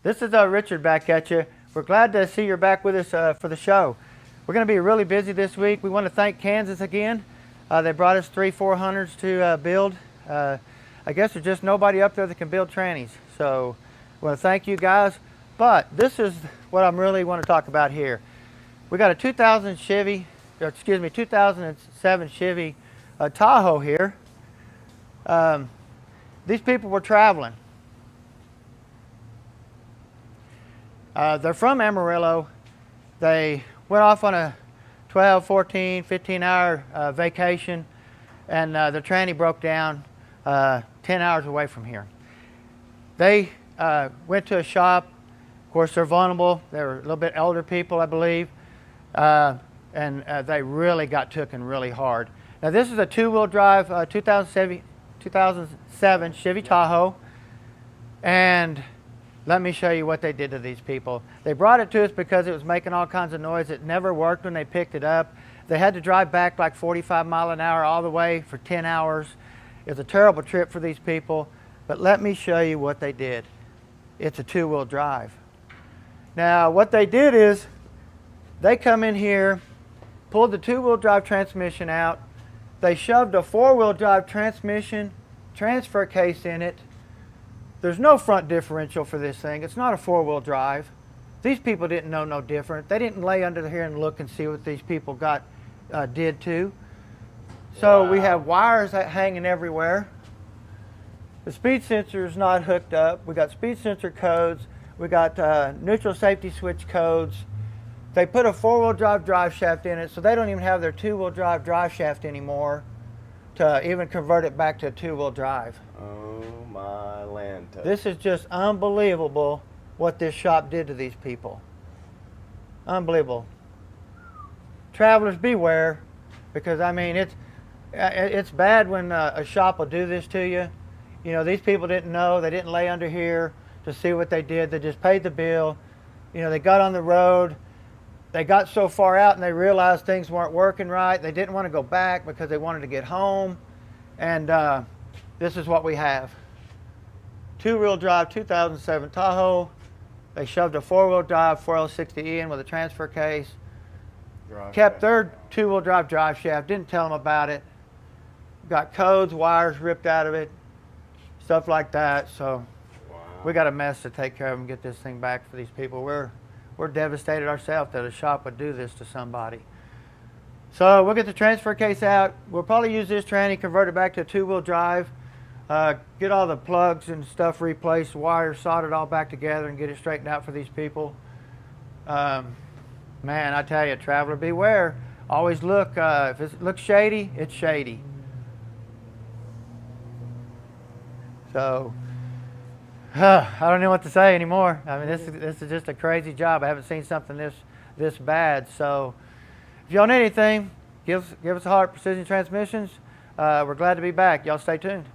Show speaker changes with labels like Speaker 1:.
Speaker 1: This is Richard back at you. We're glad to see you're back with us for the show. We're going to be really busy this week. We want to thank Kansas again. They brought us 3 400s to build. I guess there's just nobody up there that can build trannies. So I want to thank you guys. But this is what I really want to talk about here. We got a 2007 Chevy Tahoe here. These people were traveling. They're from Amarillo. They went off on a 12, 14, 15-hour vacation, and the tranny broke down 10 hours away from here. They went to a shop. Of course, they're vulnerable. They were a little bit elder people, I believe, and they really got tooken really hard. Now, this is a two-wheel drive 2007 Chevy Tahoe, and let me show you what they did to these people. They brought it to us because it was making all kinds of noise. It never worked when they picked it up. They had to drive back like 45 miles an hour all the way for 10 hours. It was a terrible trip for these people, but let me show you what they did. It's a two-wheel drive. Now, what they did is they come in here, pulled the two-wheel drive transmission out. They shoved a four-wheel drive transmission transfer case in it. There's no front differential for this thing. It's not a four-wheel drive. These people didn't know no different. They didn't lay under here and look and see what these people did to. So wow. We have wires hanging everywhere. The speed sensor is not hooked up. We got speed sensor codes. We got neutral safety switch codes. They put a four-wheel drive shaft in it, so they don't even have their two-wheel drive shaft anymore to even convert it back to a two-wheel drive.
Speaker 2: Oh my Lanta.
Speaker 1: This is just unbelievable what this shop did to these people. Unbelievable. Travelers beware, because I mean it's bad when a shop will do this to you. You know, these people didn't know. They didn't lay under here to see what they did. They just paid the bill. You know, they got on the road. They got so far out and they realized things weren't working right. They didn't want to go back because they wanted to get home. And this is what we have. Two-wheel drive 2007 Tahoe. They shoved a four-wheel drive 4L60E in with a transfer case. Kept their two-wheel drive shaft. Didn't tell them about it. Got codes, wires ripped out of it. Stuff like that. So wow. We got a mess to take care of and get this thing back for these people. We're devastated ourselves that a shop would do this to somebody. So we'll get the transfer case out. We'll probably use this tranny, convert it back to a two-wheel drive, get all the plugs and stuff replaced, wires soldered all back together, and get it straightened out for these people. Man, I tell you, traveler, beware. Always look. If it looks shady, it's shady. So I don't know what to say anymore. I mean, this is just a crazy job. I haven't seen something this bad. So if y'all need anything, give us a holler at Precision Transmissions. We're glad to be back. Y'all stay tuned.